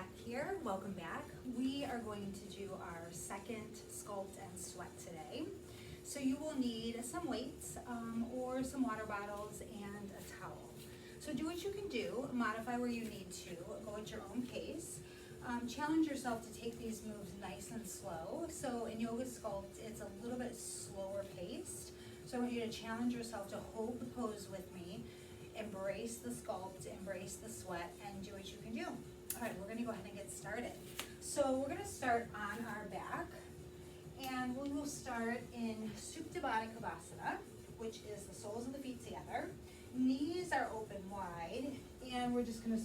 Kat here, welcome back. We are going to do our second Sculpt and Sweat today. So you will need some weights or some water bottles and a towel. So do what you can do, modify where you need to, go at your own pace. Challenge yourself to take these moves nice and slow. So in Yoga Sculpt, it's a little bit slower paced. So I want you to challenge yourself to hold the pose with me, embrace the sculpt, embrace the sweat, and do what you can do. All right, we're gonna go ahead and get started. So we're gonna start on our back, and we will start in Supta Baddha Konasana, which is the soles of the feet together. Knees are open wide, and we're just gonna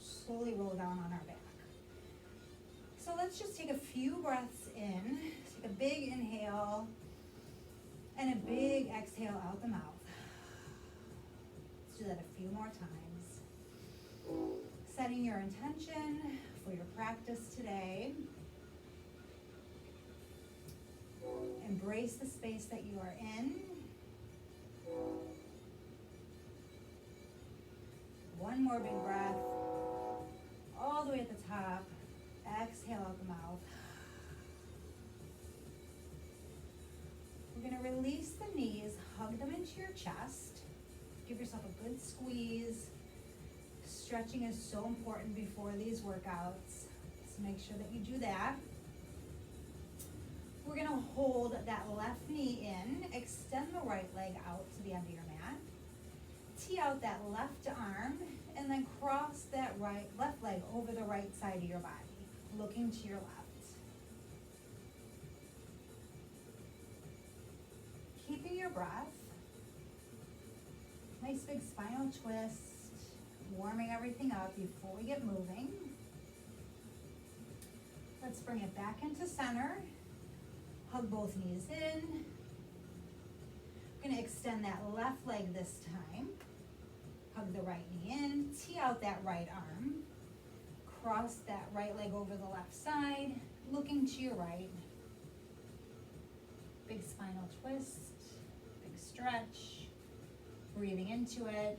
slowly roll down on our back. So let's just take a few breaths in. Take a big inhale and a big exhale out the mouth. Let's do that a few more times. Setting your intention for your practice today. Embrace the space that you are in. One more big breath, all the way at the top. Exhale out the mouth. We're going to release the knees, hug them into your chest. Give yourself a good squeeze. Stretching is so important before these workouts, so make sure that you do that. We're going to hold that left knee in, extend the right leg out to the end of your mat. Tee out that left arm, and then cross that left leg over the right side of your body, looking to your left. Keeping your breath. Nice big spinal twist, warming everything up before we get moving. Let's bring it back into center. Hug both knees in. We're going to extend that left leg this time. Hug the right knee in. Tee out that right arm. Cross that right leg over the left side, looking to your right. Big spinal twist, big stretch, breathing into it.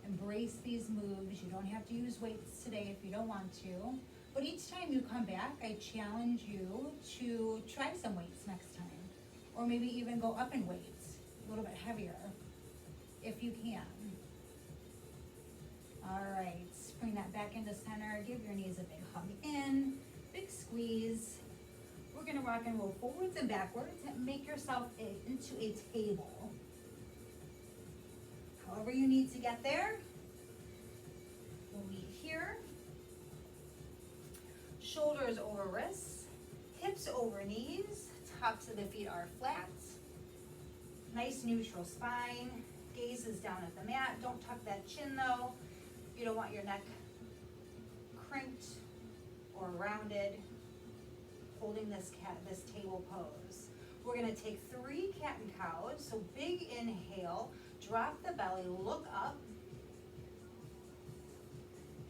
Embrace these moves. You don't have to use weights today if you don't want to. But each time you come back, I challenge you to try some weights next time. Or maybe even go up in weights, a little bit heavier, if you can. All right, bring that back into center. Give your knees a big hug in, big squeeze. We're gonna rock and roll forwards and backwards and make yourself into a table. However you need to get there, we'll meet here. Shoulders over wrists, hips over knees, tops of the feet are flat. Nice neutral spine, gaze is down at the mat. Don't tuck that chin though. You don't want your neck crimped or rounded, holding this table pose. We're gonna take 3 cat and cows. So big inhale, drop the belly, look up.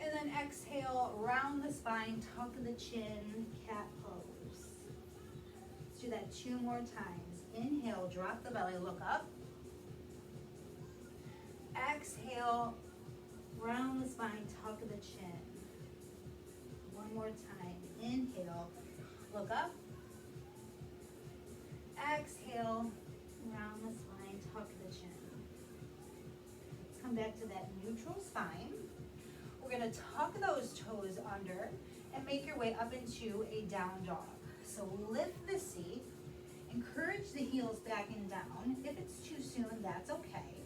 And then exhale, round the spine, tuck the chin, cat pose. Let's do that 2 more times. Inhale, drop the belly, look up. Exhale, round the spine, tuck the chin. One more time. Inhale, look up. Exhale, round the spine, tuck the chin. Let's come back to that neutral spine. We're going to tuck those toes under and make your way up into a down dog. So lift the seat, encourage the heels back and down. If it's too soon, that's okay.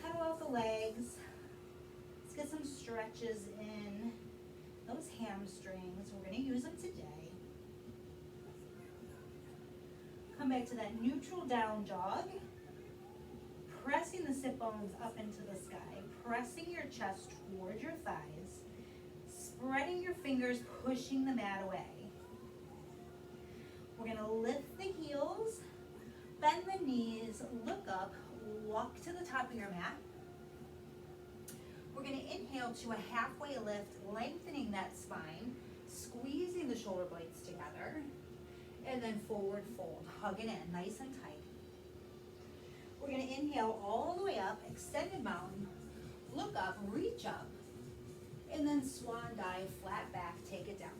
Pedal out the legs. Let's get some stretches in. Those hamstrings, we're going to use them today. Come back to that neutral down dog. Pressing the sit bones up into the sky. Pressing your chest towards your thighs. Spreading your fingers, pushing the mat away. We're going to lift the heels, bend the knees, look up, walk to the top of your mat. We're going to inhale to a halfway lift, lengthening that spine, squeezing the shoulder blades together, and then forward fold. Hug it in, nice and tight. We're going to inhale all the way up, extended mountain, look up, reach up, swan dive, flat back, take it down.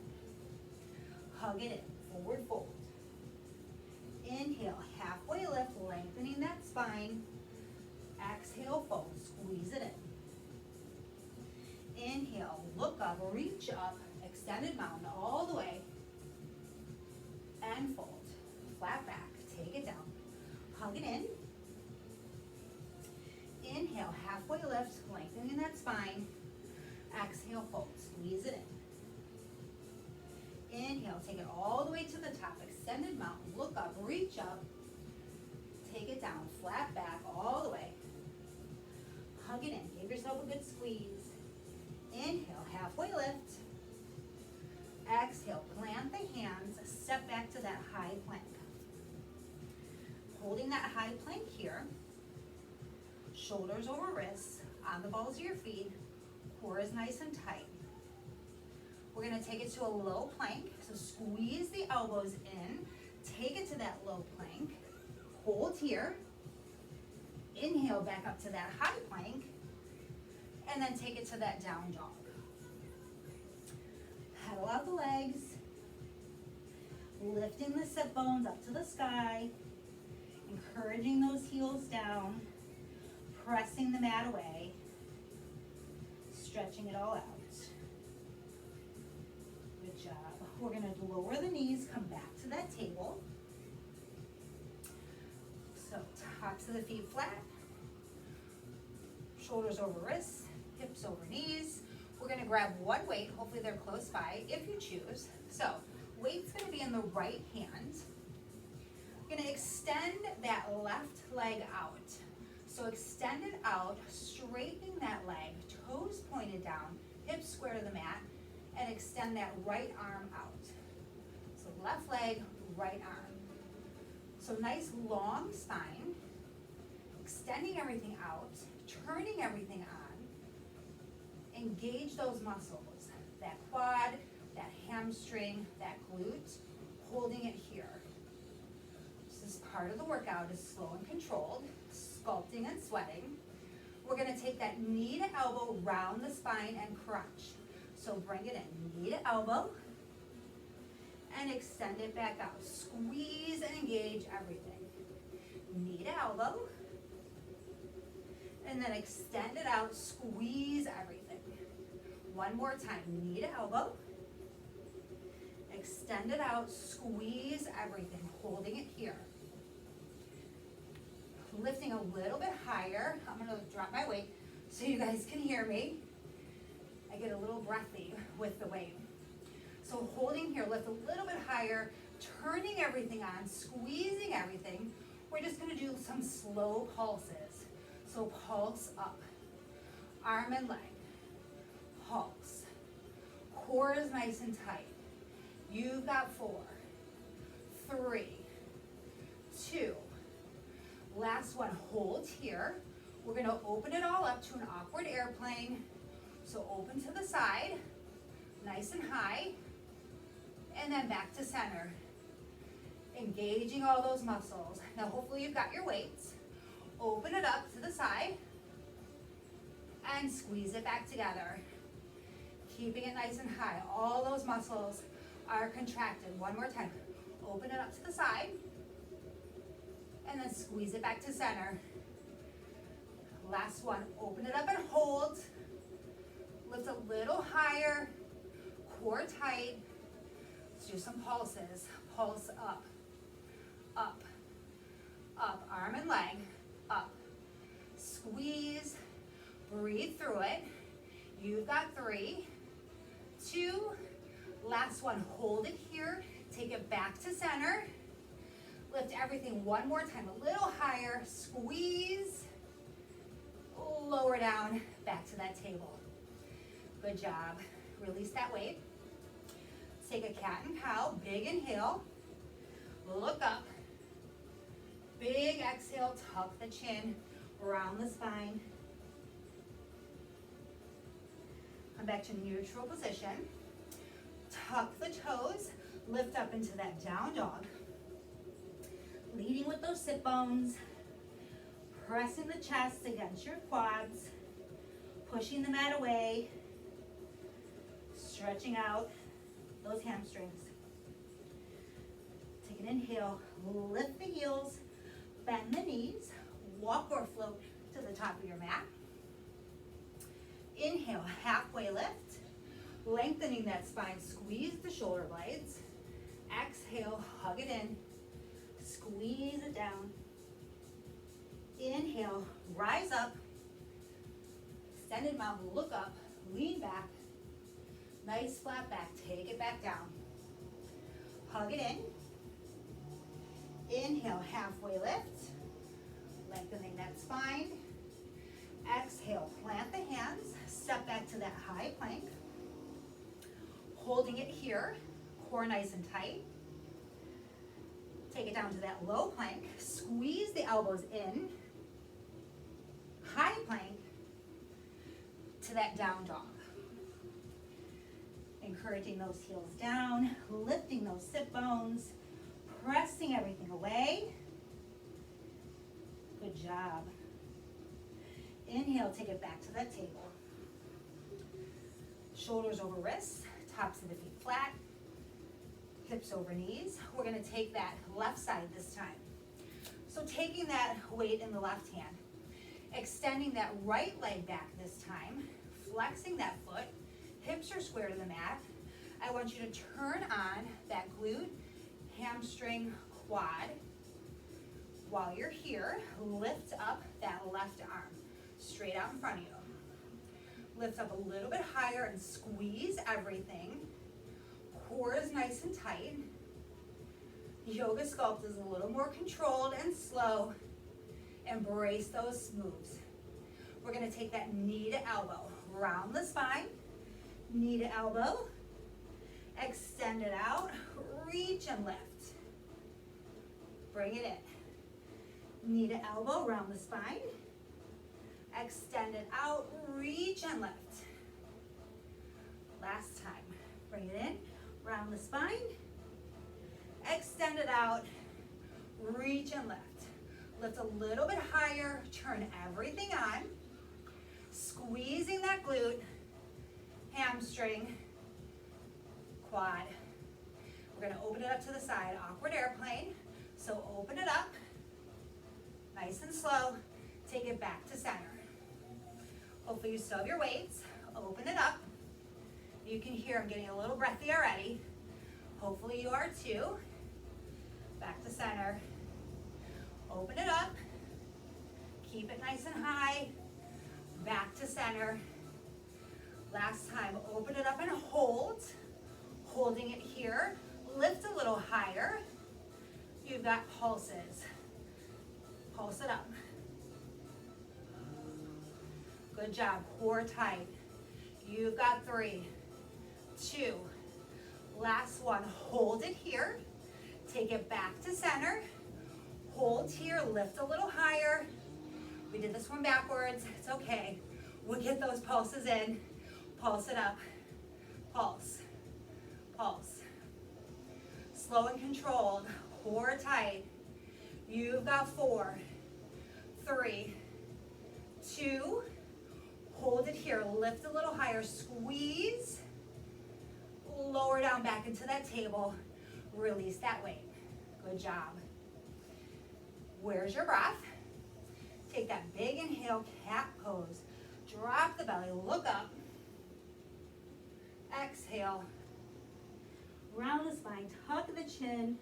Hug it in, forward fold. Inhale, halfway lift, lengthening that spine. Exhale, fold, squeeze it in. Inhale, look up, reach up, extended mountain all the way. And fold, flat back, take it down. Hug it in. Inhale, halfway lift, lengthening that spine. Exhale, fold, squeeze it in. Inhale, take it all the way to the top, extended mountain, look up, reach up, take it down, flat back, all the way. Hug it in, give yourself a good squeeze. Inhale, halfway lift. Exhale, plant the hands, step back to that high plank. Holding that high plank here, shoulders over wrists, on the balls of your feet, core is nice and tight. We're gonna take it to a low plank, so squeeze the elbows in, take it to that low plank, hold here, inhale back up to that high plank, and then take it to that down dog. Pedal out the legs, lifting the sit bones up to the sky, encouraging those heels down, pressing the mat away, stretching it all out. Good job. We're going to lower the knees, come back to that table. So tops of the feet flat, shoulders over wrists, hips over knees. We're going to grab one weight, hopefully they're close by if you choose. So weight's going to be in the right hand. We're going to extend that left leg out. So extend it out, straightening that leg, toes pointed down, hips square to the mat, and extend that right arm out. So left leg, right arm. So nice long spine, extending everything out, turning everything on. Engage those muscles, that quad, that hamstring, that glute, holding it here. This is part of the workout, is slow and controlled, sculpting and sweating. We're gonna take that knee to elbow, round the spine and crunch. So bring it in, knee to elbow, and extend it back out. Squeeze and engage everything. Knee to elbow, and then extend it out, squeeze everything. One more time, knee to elbow, extend it out, squeeze everything, holding it here. Lifting a little bit higher. I'm gonna drop my weight so you guys can hear me. I get a little breathy with the weight. So holding here, lift a little bit higher, turning everything on, squeezing everything. We're just gonna do some slow pulses. So pulse up, arm and leg, pulse. Core is nice and tight. You've got 4, 3, 2. Last one, hold here. We're gonna open it all up to an awkward airplane. So open to the side, nice and high, and then back to center. Engaging all those muscles. Now hopefully you've got your weights. Open it up to the side, and squeeze it back together. Keeping it nice and high. All those muscles are contracted. One more time. Open it up to the side, and then squeeze it back to center. Last one, open it up and hold. Lift a little higher, core tight. Let's do some pulses. Pulse up, up, up, arm and leg, up. Squeeze, breathe through it. You've got 3, 2, last one, hold it here. Take it back to center. Lift everything one more time, a little higher, squeeze, lower down, back to that table. Good job. Release that weight. Take a cat and cow, big inhale, look up, big exhale, tuck the chin, round the spine. Come back to neutral position. Tuck the toes, lift up into that down dog. Leading with those sit bones, pressing the chest against your quads, pushing the mat away. Stretching out those hamstrings. Take an inhale, lift the heels, bend the knees, walk or float to the top of your mat. Inhale, halfway lift, lengthening that spine, squeeze the shoulder blades. Exhale, hug it in, squeeze it down. Inhale, rise up, extended mountain, look up, lean back, nice flat back, take it back down. Hug it in. Inhale, halfway lift, lengthening that spine. Exhale, plant the hands, step back to that high plank. Holding it here, core nice and tight. Take it down to that low plank, squeeze the elbows in. High plank to that down dog. Encouraging those heels down, lifting those sit bones, pressing everything away. Good job. Inhale, take it back to that table. Shoulders over wrists, tops of the feet flat, hips over knees. We're gonna take that left side this time. So taking that weight in the left hand, extending that right leg back this time, flexing that foot, hips are square to the mat. I want you to turn on that glute, hamstring, quad. While you're here, lift up that left arm, straight out in front of you. Lift up a little bit higher and squeeze everything. Core is nice and tight. Yoga Sculpt is a little more controlled and slow. Embrace those moves. We're gonna take that knee to elbow, round the spine, knee to elbow, extend it out, reach and lift. Bring it in. Knee to elbow, round the spine, extend it out, reach and lift. Last time, bring it in, round the spine, extend it out, reach and lift. Lift a little bit higher, turn everything on, squeezing that glute, hamstring, quad. We're gonna open it up to the side, awkward airplane. So open it up, nice and slow, take it back to center. Hopefully you still have your weights, open it up. You can hear I'm getting a little breathy already. Hopefully you are too. Back to center. Open it up, keep it nice and high, back to center. Last time, open it up and hold, holding it here, lift a little higher. You've got pulses, pulse it up. Good job, core tight. You've got 3, 2, last one, hold it here, take it back to center. Hold here, lift a little higher. We did this one backwards, it's okay. We'll get those pulses in, pulse it up, pulse, pulse. Slow and controlled, core tight. You've got 4, 3, 2, hold it here, lift a little higher, squeeze, lower down back into that table, release that weight. Good job. Where's your breath? Take that big inhale, cat pose. Drop the belly, look up. Exhale. Round the spine, tuck the chin.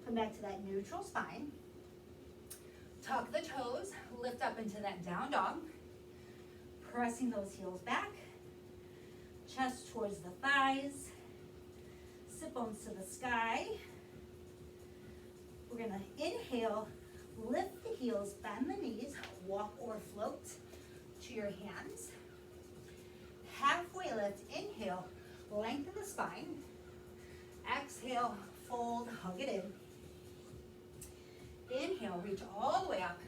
Come back to that neutral spine. Tuck the toes, lift up into that down dog. Pressing those heels back. Chest towards the thighs. Sit bones to the sky. We're gonna inhale, lift the heels, bend the knees, walk or float to your hands. Halfway lift, inhale, lengthen the spine. Exhale, fold, hug it in. Inhale, reach all the way up.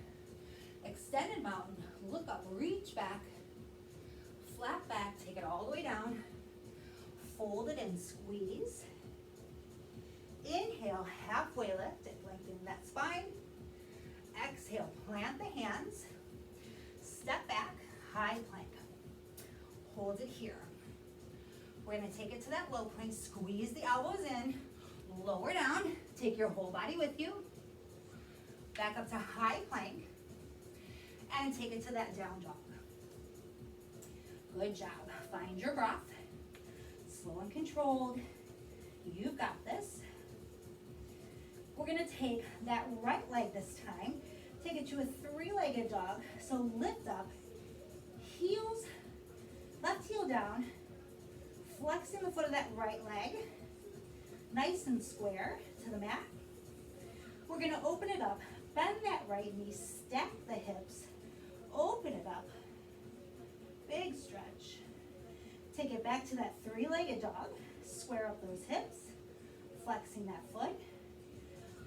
Extended mountain, look up, reach back. Flat back, take it all the way down. Fold it in, squeeze. Inhale, halfway lift, lengthen that spine. Exhale, plant the hands. Step back, high plank. Hold it here. Good job. Inhale, We're gonna take it to that low point, squeeze the elbows in, lower down, take your whole body with you, back up to high plank, and take it to that down dog. Good job. Find your breath. Slow and controlled. You've got this. We're gonna take that right leg this time, take it to a three-legged dog. So lift up, heels, left heel down, flexing the foot of that right leg, nice and square to the mat. We're gonna open it up, bend that right knee, stack the hips, open it up, big stretch. Take it back to that three-legged dog, square up those hips, flexing that foot.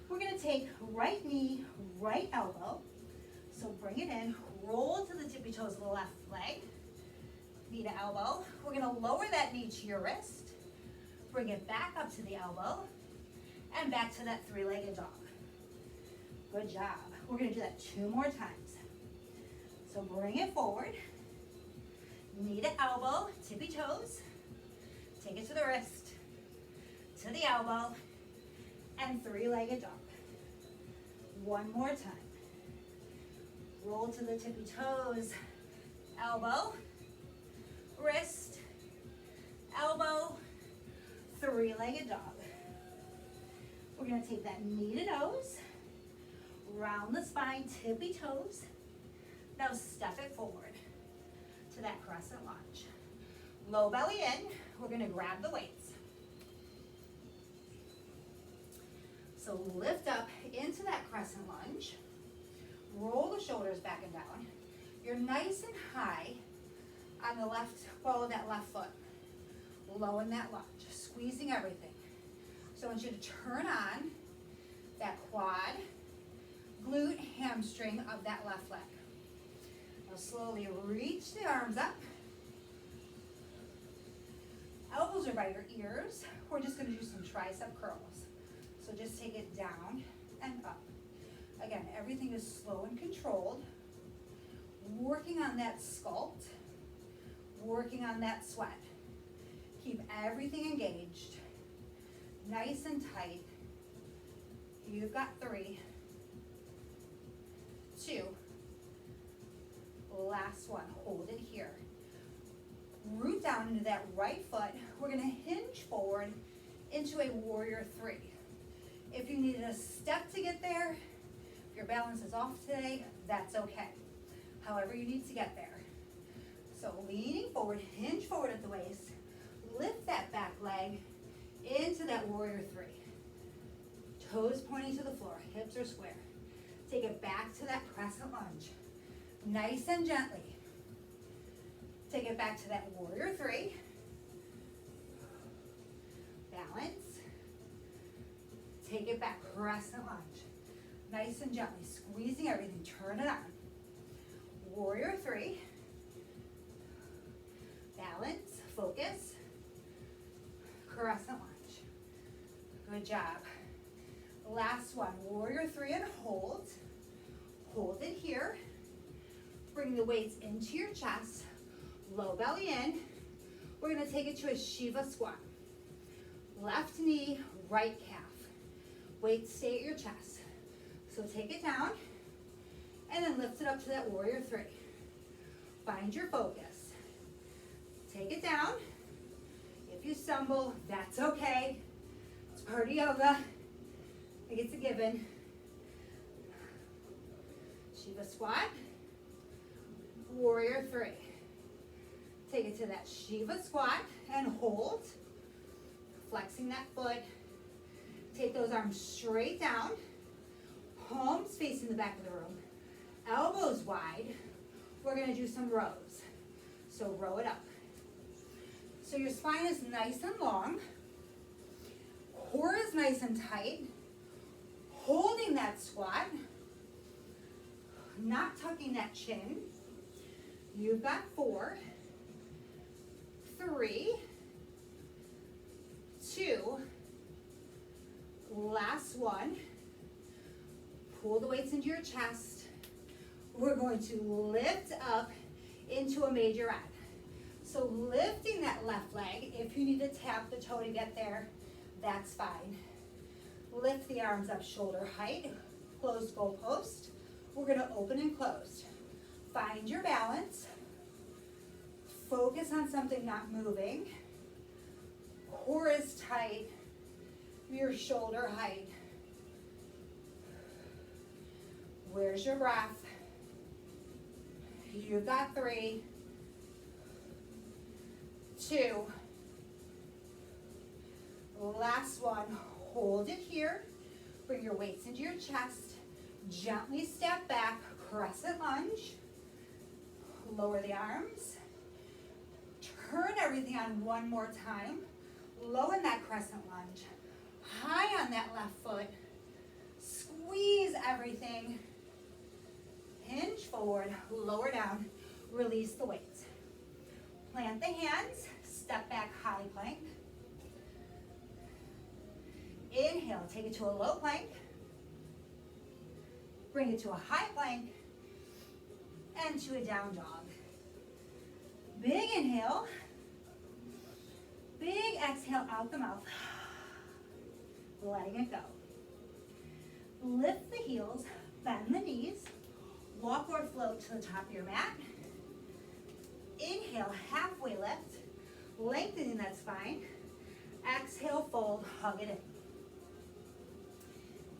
We're gonna take right knee, right elbow. So bring it in, roll to the tippy toes of the left leg, knee to elbow. We're gonna lower that knee to your wrist, bring it back up to the elbow, and back to that three-legged dog. Good job. We're gonna do that 2 more times. So bring it forward, knee to elbow, tippy toes, take it to the wrist, to the elbow, and three-legged dog. 1 more time. Roll to the tippy toes, elbow, wrist, elbow, three-legged dog. We're gonna take that knee to nose, round the spine, tippy toes. Now step it forward to that crescent lunge. Low belly in, we're gonna grab the weights. So lift up into that crescent lunge, roll the shoulders back and down. You're nice and high on the left ball of that left foot. Low in that lunge, squeezing everything. So I want you to turn on that quad, glute, hamstring of that left leg. Now slowly reach the arms up. Elbows are by your ears. We're just gonna do some tricep curls. So just take it down and up. Again, everything is slow and controlled. Working on that sculpt, working on that sweat. Keep everything engaged, nice and tight. You've got 3, 2, last one, hold it here. Root down into that right foot. We're gonna hinge forward into a warrior 3. If you needed a step to get there, if your balance is off today, that's okay. However you need to get there. So leaning forward, hinge forward at the waist, lift that back leg into that warrior 3. Toes pointing to the floor, hips are square. Take it back to that crescent lunge. Nice and gently. Take it back to that warrior 3. Balance. Take it back, crescent lunge. Nice and gently, squeezing everything, turn it on. Warrior 3. Balance, focus. Crescent lunge. Good job. Last one, warrior 3 and hold. Hold it here. Bring the weights into your chest. Low belly in. We're gonna take it to a Shiva squat. Left knee, right calf. Weights stay at your chest. So take it down and then lift it up to that warrior 3. Find your focus. Take it down. If you stumble, that's okay. It's part of yoga. I think it's a given. Shiva squat. Warrior 3. Take it to that Shiva squat and hold. Flexing that foot. Take those arms straight down. Palms facing the back of the room. Elbows wide. We're gonna do some rows. So row it up. So your spine is nice and long. Core is nice and tight. Holding that squat. Not tucking that chin. You've got 4, 3, 2, last one. Pull the weights into your chest. We're going to lift up into a major ride. So lifting that left leg, if you need to tap the toe to get there, that's fine. Lift the arms up shoulder height, closed goalpost. We're gonna open and close. Find your balance. Focus on something not moving. Core is tight. Your shoulder height. Where's your breath? You've got 3, 2. Last one. Hold it here. Bring your weights into your chest. Gently step back, crescent lunge. Lower the arms. Turn everything on one more time. Low in that crescent lunge. High on that left foot. Squeeze everything. Hinge forward, lower down, release the weights. Plant the hands, step back, high plank. Inhale, take it to a low plank. Bring it to a high plank and to a down dog. Big inhale, big exhale out the mouth. Letting it go. Lift the heels, bend the knees. Walk or float to the top of your mat. Inhale, halfway lift, lengthening that spine. Exhale, fold, hug it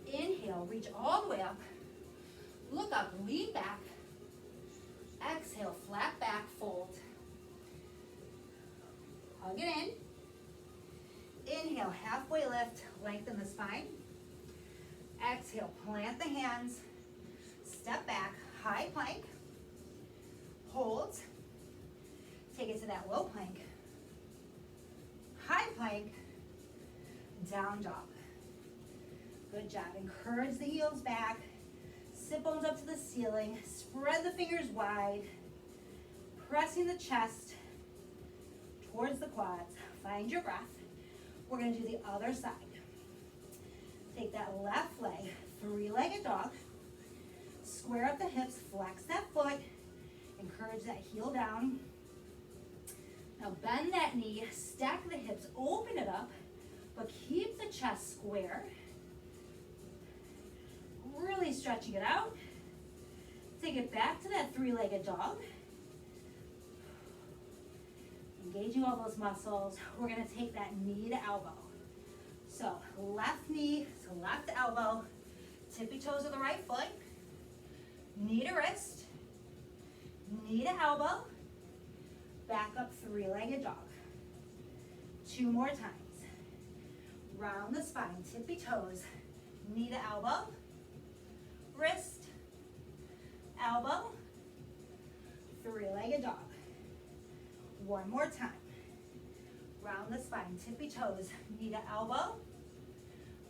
in. Inhale, reach all the way up. Look up, lean back. Exhale, flat back, fold. Hug it in. Inhale, halfway lift, lengthen the spine. Exhale, plant the hands. Step back, high plank. Hold. Take it to that low plank. High plank. Down dog. Good job. Encourage the heels back. Sit bones up to the ceiling. Spread the fingers wide. Pressing the chest towards the quads. Find your breath. We're going to do the other side. Take that left leg, 3-legged dog. Square up the hips, flex that foot. Encourage that heel down. Now bend that knee, stack the hips, open it up, but keep the chest square. Really stretching it out. Take it back to that 3-legged dog. Engaging all those muscles. We're gonna take that knee to elbow. So left knee to left elbow, tippy toes of the right foot, knee to wrist, knee to elbow, back up 3-legged dog. 2 more times. Round the spine, tippy toes, knee to elbow, wrist, elbow, 3-legged dog. 1 more time. Round the spine, tippy toes, knee to elbow,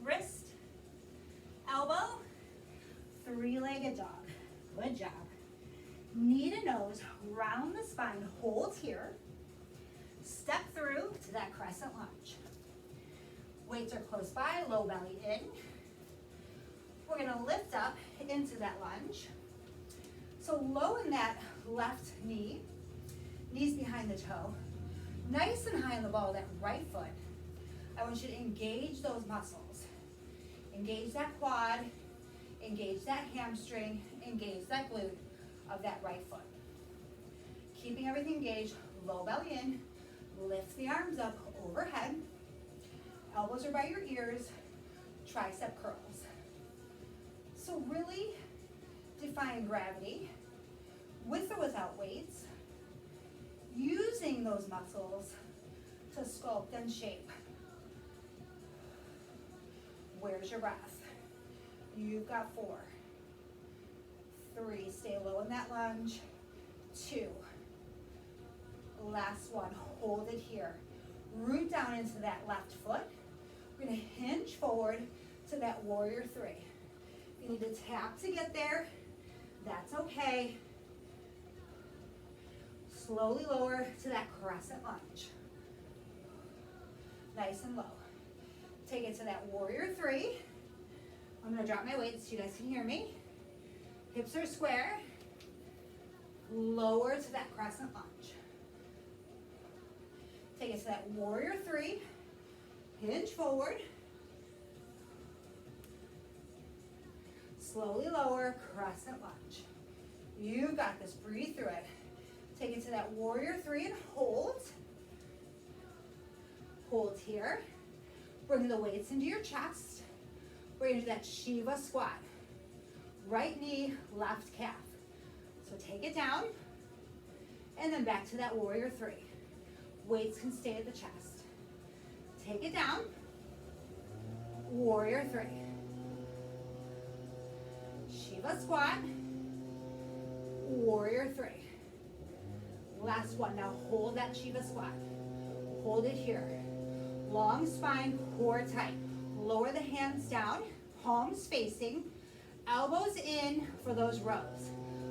wrist, elbow, 3-legged dog. Good job. Knee to nose, round the spine, hold here. Step through to that crescent lunge. Weights are close by, low belly in. We're gonna lift up into that lunge. So low in that left knee, knees behind the toe. Nice and high on the ball of that right foot. I want you to engage those muscles. Engage that quad, engage that hamstring, engage that glute of that right foot. Keeping everything engaged, low belly in, lift the arms up overhead. Elbows are by your ears, tricep curls. So really define gravity with or without weights, using those muscles to sculpt and shape. Where's your breath? You've got 4, 3, stay low in that lunge, 2, last one, hold it here. Root down into that left foot. We're gonna hinge forward to that warrior 3. If you need to tap to get there, that's okay. Slowly lower to that crescent lunge. Nice and low. Take it to that warrior 3. I'm gonna drop my weights so you guys can hear me. Hips are square. Lower to that crescent lunge. Take it to that warrior three. Hinge forward. Slowly lower, crescent lunge. You got this, breathe through it. Take it to that warrior three and hold. Hold here. Bring the weights into your chest. We're gonna do that Shiva squat. Right knee, left calf. So take it down, and then back to that warrior three. Weights can stay at the chest. Take it down, warrior three. Shiva squat, warrior three. Last one, now hold that Shiva squat. Hold it here. Long spine, core tight. Lower the hands down, palms facing, elbows in for those rows.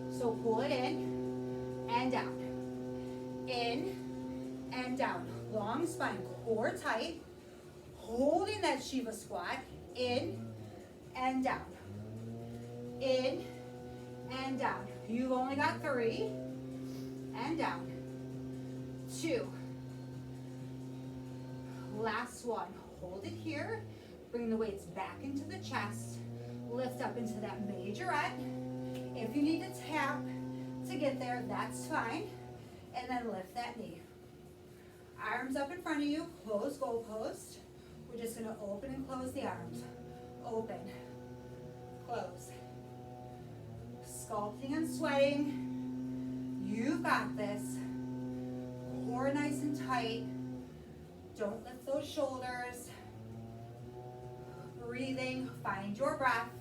So pull it in and down. In and down. Long spine, core tight. Holding that Shiva squat. In and down. In and down. You've only got 3. And down. 2. Last one. Hold it here. Bring the weights back into the chest. Lift up into that majorette. If you need to tap to get there, that's fine. And then lift that knee. Arms up in front of you. Close goalpost. We're just going to open and close the arms. Open. Close. Sculpting and sweating. You've got this. Core nice and tight. Don't lift those shoulders. Breathing. Find your breath.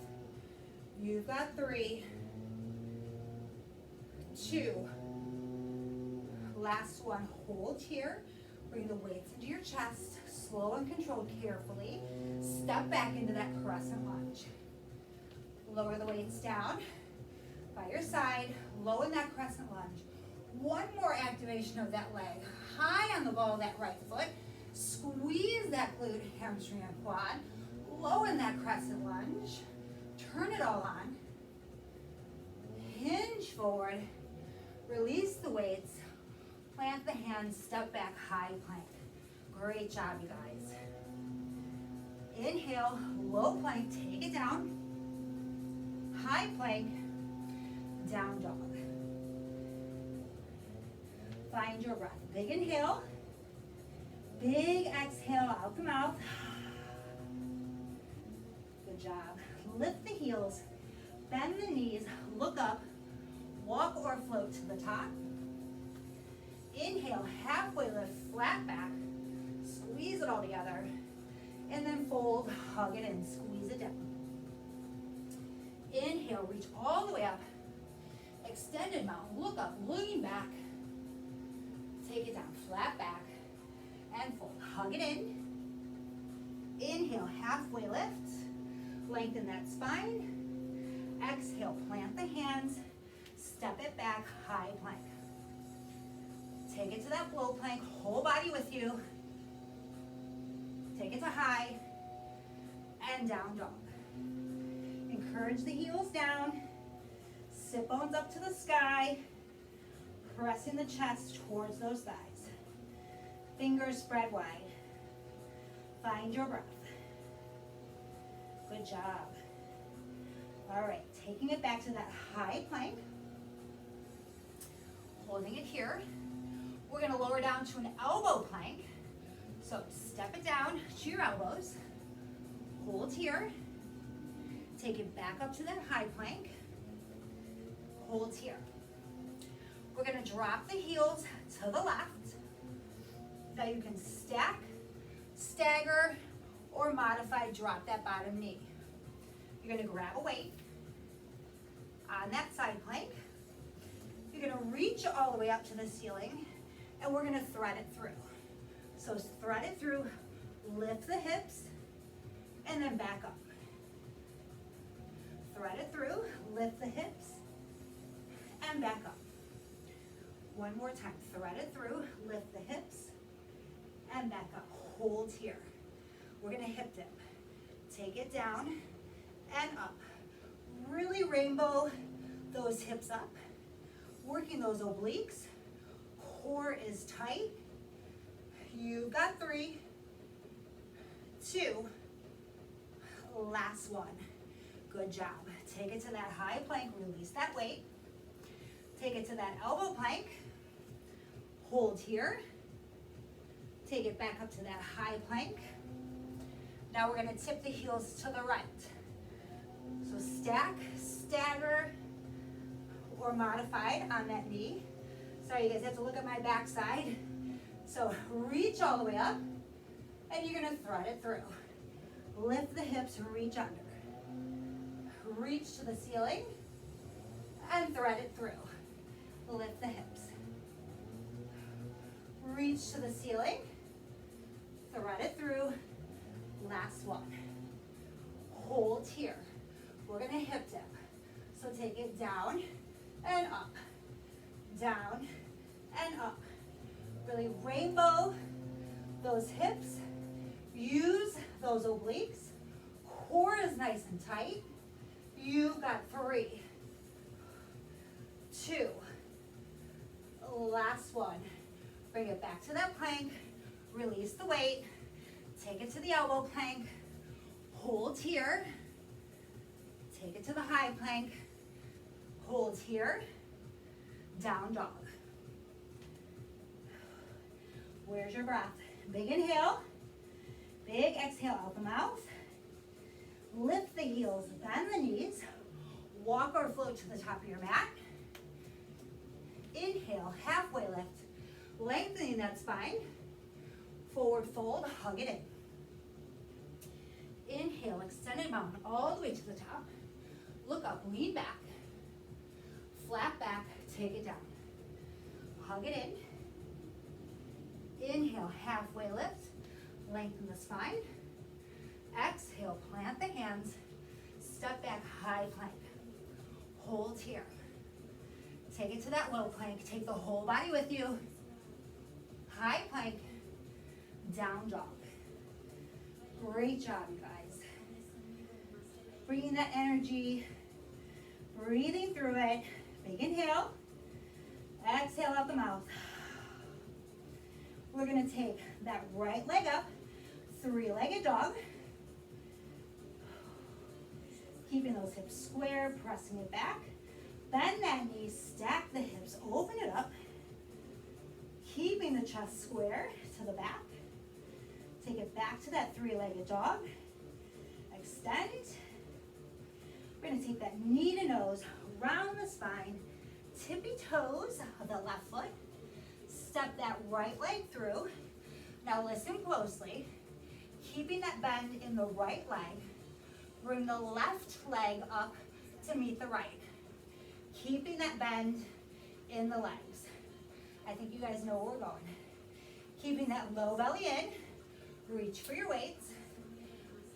You've got 3. 2. Last one. Hold here. Bring the weights into your chest. Slow and controlled carefully. Step back into that crescent lunge. Lower the weights down by your side. Low in that crescent lunge. One more activation of that leg. High on the ball of that right foot. Squeeze that glute, hamstring, and quad. Low in that crescent lunge. Turn it all on. Hinge forward. Release the weights. Plant the hands, step back, high plank. Great job, you guys. Inhale, low plank, take it down. High plank, down dog. Find your breath. Big inhale. Big exhale out the mouth. Good job. Lift the heels, bend the knees, look up, walk or float to the top. Inhale, halfway lift, flat back, squeeze it all together, and then fold, hug it in, squeeze it down. Inhale, reach all the way up, extended mountain, look up, lean back, take it down, flat back, and fold, hug it in. Inhale, halfway lift, lengthen that spine. Exhale, plant the hands, step it back, high plank. Take it to that low plank, whole body with you. Take it to high, and down dog. Encourage the heels down, sit bones up to the sky, pressing the chest towards those thighs. Fingers spread wide. Find your breath. Good job. All right, taking it back to that high plank. Holding it here. We're gonna lower down to an elbow plank. So step it down to your elbows. Hold here. Take it back up to that high plank. Hold here. We're gonna drop the heels to the left. Now you can stack, stagger, or modify, drop that bottom knee. You're gonna grab a weight on that side plank. You're gonna reach all the way up to the ceiling, and we're gonna thread it through. So thread it through, lift the hips, and then back up. Thread it through, lift the hips, and back up. One more time, thread it through, lift the hips, and back up. Hold here. We're gonna hip dip. Take it down and up. Really rainbow those hips up. Working those obliques. Core is tight. You've got 3, 2, last one. Good job. Take it to that high plank, release that weight. Take it to that elbow plank. Hold here. Take it back up to that high plank. Now we're going to tip the heels to the right. So stack, stagger, or modified on that knee. Sorry, you guys have to look at my backside. So reach all the way up, and you're going to thread it through. Lift the hips, reach under. Reach to the ceiling, and thread it through. Lift the hips. Reach to the ceiling, thread it through. Last one. Hold here. We're going to hip dip. So take it down and up, down and up. Really rainbow those hips. Use those obliques. Core is nice and tight. You've got 3, 2, last one. Bring it back to that plank. Release the weight. Take it to the elbow plank. Hold here. Take it to the high plank. Hold here. Down dog. Where's your breath? Big inhale. Big exhale out the mouth. Lift the heels, bend the knees. Walk or float to the top of your mat. Inhale, halfway lift. Lengthening that spine. Forward fold, hug it in. Inhale, extended mountain all the way to the top. Look up, lean back. Flat back, take it down. Hug it in. Inhale, halfway lift. Lengthen the spine. Exhale, plant the hands. Step back, high plank. Hold here. Take it to that low plank. Take the whole body with you. High plank. Down dog. Great job, you guys. Bringing that energy. Breathing through it. Big inhale. Exhale out the mouth. We're going to take that right leg up. 3-legged dog. Keeping those hips square, pressing it back. Bend that knee, stack the hips, open it up. Keeping the chest square to the back. Take it back to that 3-legged dog. Extend. We're going to take that knee to nose, round the spine, tippy toes of the left foot. Step that right leg through. Now listen closely. Keeping that bend in the right leg. Bring the left leg up to meet the right. Keeping that bend in the legs. I think you guys know where we're going. Keeping that low belly in. Reach for your weights.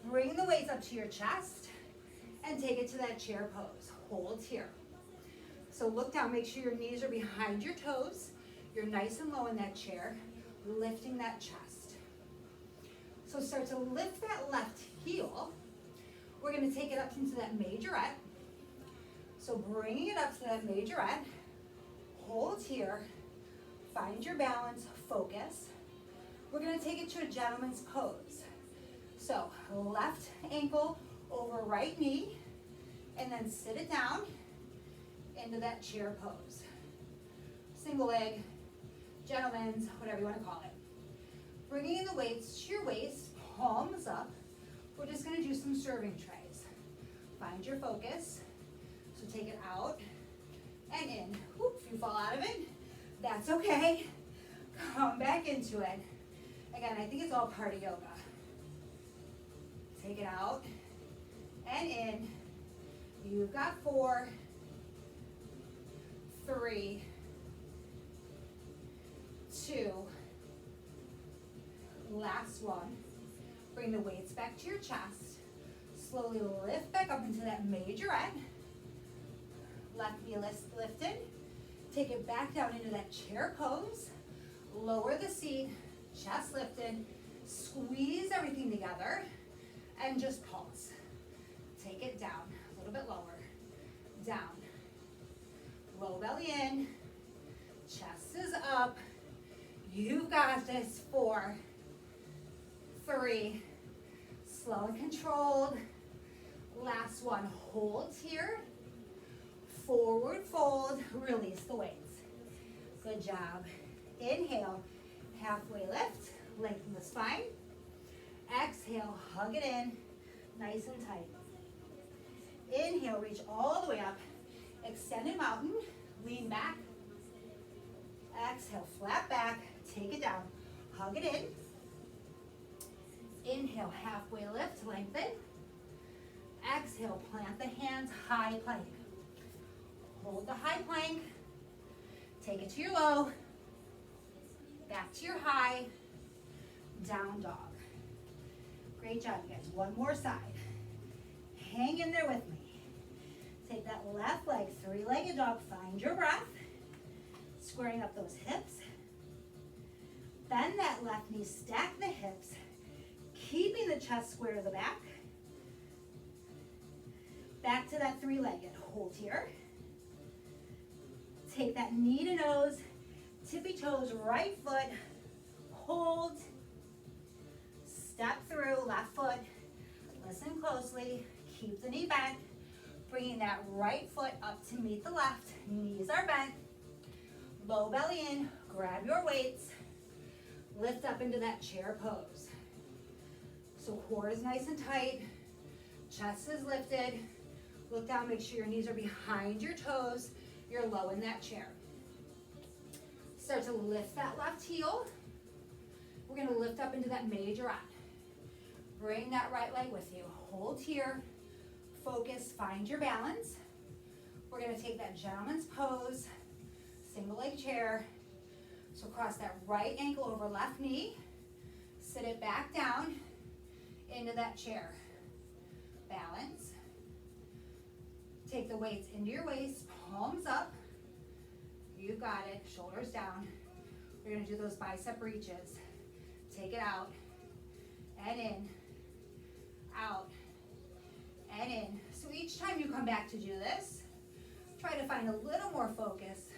Bring the weights up to your chest and take it to that chair pose. Hold here. So look down, make sure your knees are behind your toes. You're nice and low in that chair, lifting that chest. So start to lift that left heel. We're going to take it up into that majorette. So bringing it up to that majorette. Hold here. Find your balance, focus. We're going to take it to a gentleman's pose. So left ankle over right knee, and then sit it down into that chair pose. Single leg, gentleman's, whatever you want to call it. Bringing in the weights to your waist, palms up. We're just going to do some serving trays. Find your focus. So take it out and in. Whoop, if you fall out of it, that's okay. Come back into it. Again, I think it's all part of yoga. Take it out and in. You've got 4, 3, 2, last one. Bring the weights back to your chest. Slowly lift back up into that majorette. Left knee lifted. Take it back down into that chair pose. Lower the seat, chest lifted. Squeeze everything together and just pulse. Take it down, a little bit lower. Down. Low belly in. Chest is up. You've got this. 4, 3, slow and controlled. Last one, hold here. Forward fold, release the weights. Good job. Inhale, halfway lift, lengthen the spine. Exhale, hug it in, nice and tight. Inhale, reach all the way up. Extended mountain, lean back. Exhale, flat back, take it down, hug it in. Inhale, halfway lift, lengthen. Exhale, plant the hands, high plank. Hold the high plank. Take it to your low. Back to your high. Down dog. Great job, you guys. One more side. Hang in there with me. Take that left leg, three-legged dog. Find your breath. Squaring up those hips. Bend that left knee, stack the hips. Keeping the chest square to the back. Back to that three-legged. Hold here. Take that knee to nose, tippy toes, right foot, hold, step through, left foot, listen closely, keep the knee bent, bringing that right foot up to meet the left, knees are bent, low belly in, grab your weights, lift up into that chair pose. So core is nice and tight, chest is lifted, look down, make sure your knees are behind your toes, you're low in that chair. Start to lift that left heel. We're gonna lift up into that majorette. Bring that right leg with you. Hold here, focus, find your balance. We're gonna take that gentleman's pose, single leg chair. So cross that right ankle over left knee, sit it back down into that chair. Balance. Take the weights into your waist, palms up. You got it, shoulders down. We're gonna do those bicep reaches. Take it out and in, out and in. So each time you come back to do this, try to find a little more focus,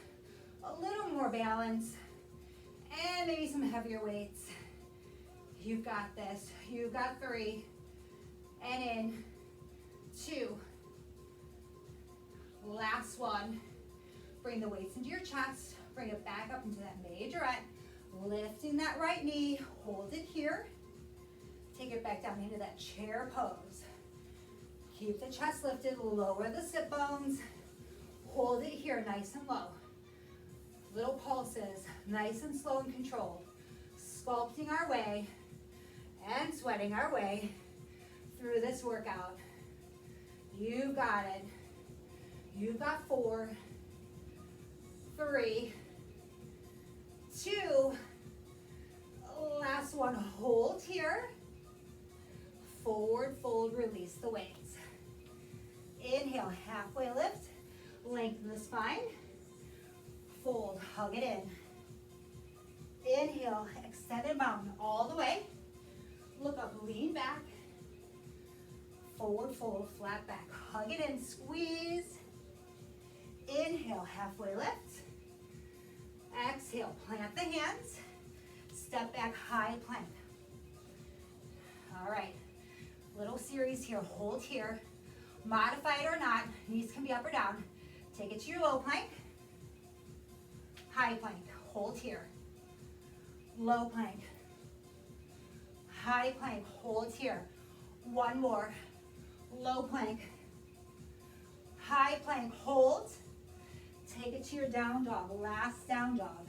a little more balance, and maybe some heavier weights. You've got this. You've got 3, and in, 2. Last one. Bring the weights into your chest. Bring it back up into that majorette. Lifting that right knee. Hold it here. Take it back down into that chair pose. Keep the chest lifted. Lower the sit bones. Hold it here, nice and low. Little pulses, nice and slow and controlled. Sculpting our way and sweating our way through this workout. You got it. You've got 4, 3, 2. Last one, hold here. Forward fold, release the weights. Inhale, halfway lift. Lengthen the spine. Fold, hug it in. Inhale, extended mountain all the way. Look up, lean back. Forward fold, flat back. Hug it in, squeeze. Inhale, halfway lift. Exhale, plant the hands. Step back, high plank. All right, little series here, hold here. Modify it or not, knees can be up or down. Take it to your low plank. High plank, hold here. Low plank. High plank, hold here. One more. Low plank. High plank, hold. Take it to your down dog, last down dog.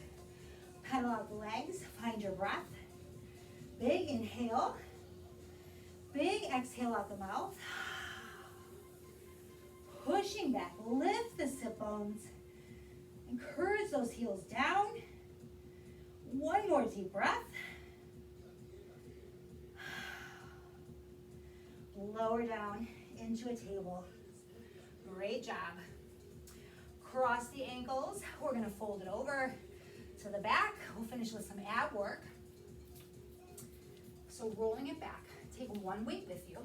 Pedal out the legs, find your breath. Big inhale. Big exhale out the mouth. Pushing back, lift the sit bones. Encourage those heels down. One more deep breath. Lower down into a table. Great job. Cross the ankles. We're gonna fold it over to the back. We'll finish with some ab work. So rolling it back. Take one weight with you.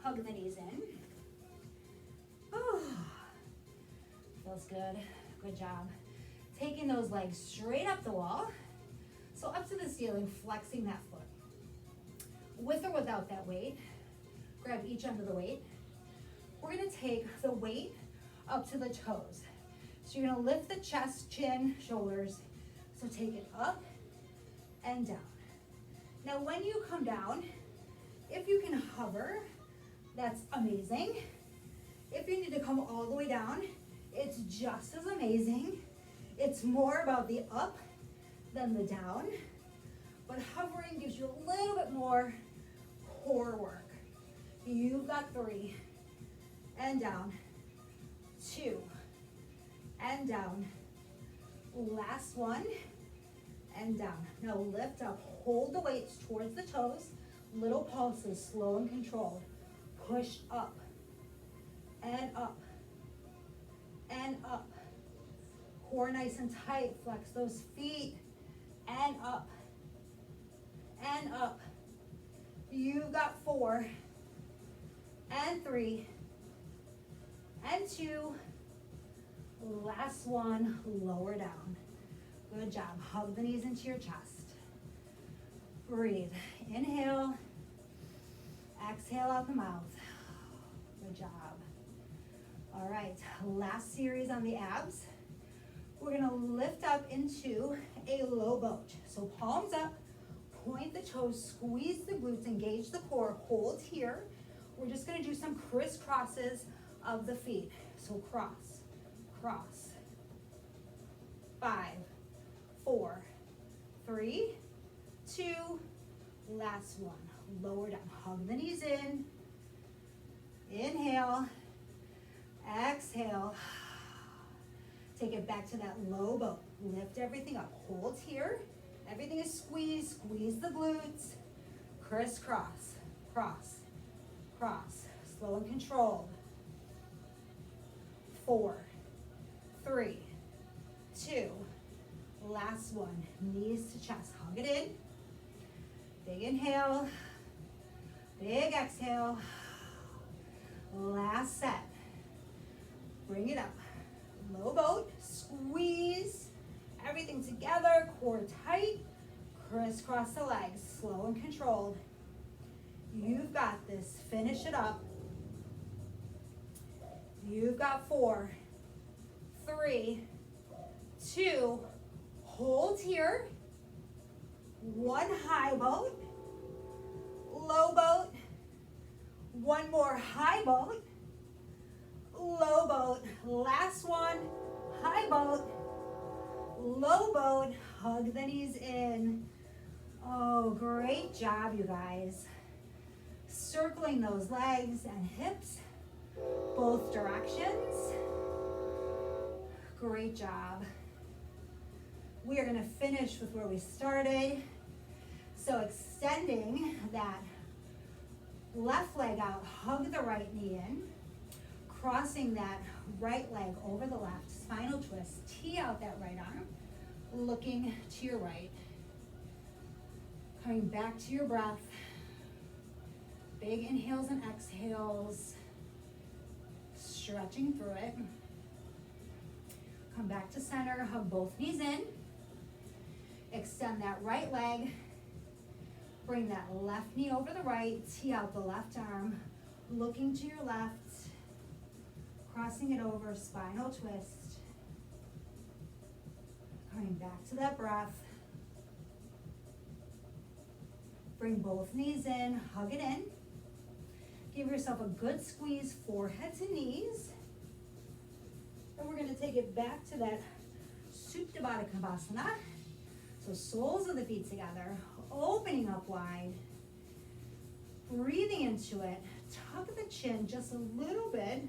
Hug the knees in. Ooh. Feels good. Good job. Taking those legs straight up the wall. So up to the ceiling, flexing that foot. With or without that weight, grab each end of the weight. We're gonna take the weight up to the toes. So you're gonna lift the chest, chin, shoulders. So take it up and down. Now when you come down, if you can hover, that's amazing. If you need to come all the way down, it's just as amazing. It's more about the up than the down, but hovering gives you a little bit more core work. You've got 3, and down, 2, and down. Last one, and down. Now lift up, hold the weights towards the toes, little pulses, slow and controlled. Push up, and up, and up. Core nice and tight, flex those feet, and up, and up. You've got 4, and 3, and 2. Last one, lower down. Good job. Hug the knees into your chest. Breathe. Inhale. Exhale out the mouth. Good job. All right, last series on the abs. We're gonna lift up into a low boat. So palms up, point the toes, squeeze the glutes, engage the core, hold here. We're just gonna do some crisscrosses of the feet. So cross, cross. 5, 4, 3, 2, last one. Lower down, hug the knees in. Inhale, exhale. Take it back to that low boat. Lift everything up, hold here. Everything is squeezed, squeeze the glutes. Crisscross, cross, cross. Slow and controlled. 4, 3, 2, last one. Knees to chest, hug it in. Big inhale, big exhale. Last set. Bring it up. Low boat, squeeze everything together, core tight, crisscross the legs, slow and controlled. You've got this, finish it up. You've got 4, 3, 2, hold here. 1 high boat, low boat, 1 more high boat, low boat, last one, high boat, low boat, hug the knees in. Oh, great job, you guys. Circling those legs and hips, both directions. Great job. We are gonna finish with where we started. So extending that left leg out, hug the right knee in. Crossing that right leg over the left, spinal twist, tee out that right arm, looking to your right. Coming back to your breath. Big inhales and exhales. Stretching through it. Come back to center, hug both knees in. Extend that right leg. Bring that left knee over the right, tee out the left arm, looking to your left. Crossing it over, spinal twist. Coming back to that breath. Bring both knees in, hug it in. Give yourself a good squeeze, forehead to knees. And we're gonna take it back to that Supta Baddha Konasana. So soles of the feet together, opening up wide. Breathing into it, tuck the chin just a little bit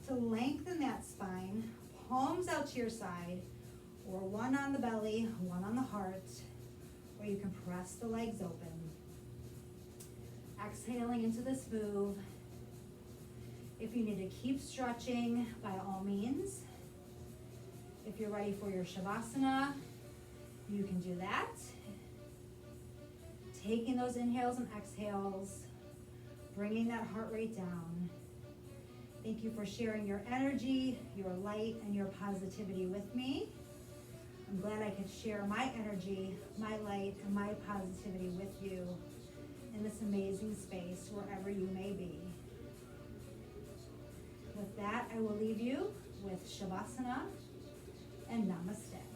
to lengthen that spine. Palms out to your side, or one on the belly, one on the heart, or you can press the legs open. Exhaling into this move. If you need to keep stretching, by all means. If you're ready for your Shavasana, you can do that. Taking those inhales and exhales, bringing that heart rate down. Thank you for sharing your energy, your light, and your positivity with me. I'm glad I could share my energy, my light, and my positivity with you in this amazing space, wherever you may be. With that, I will leave you with Shavasana and Namaste.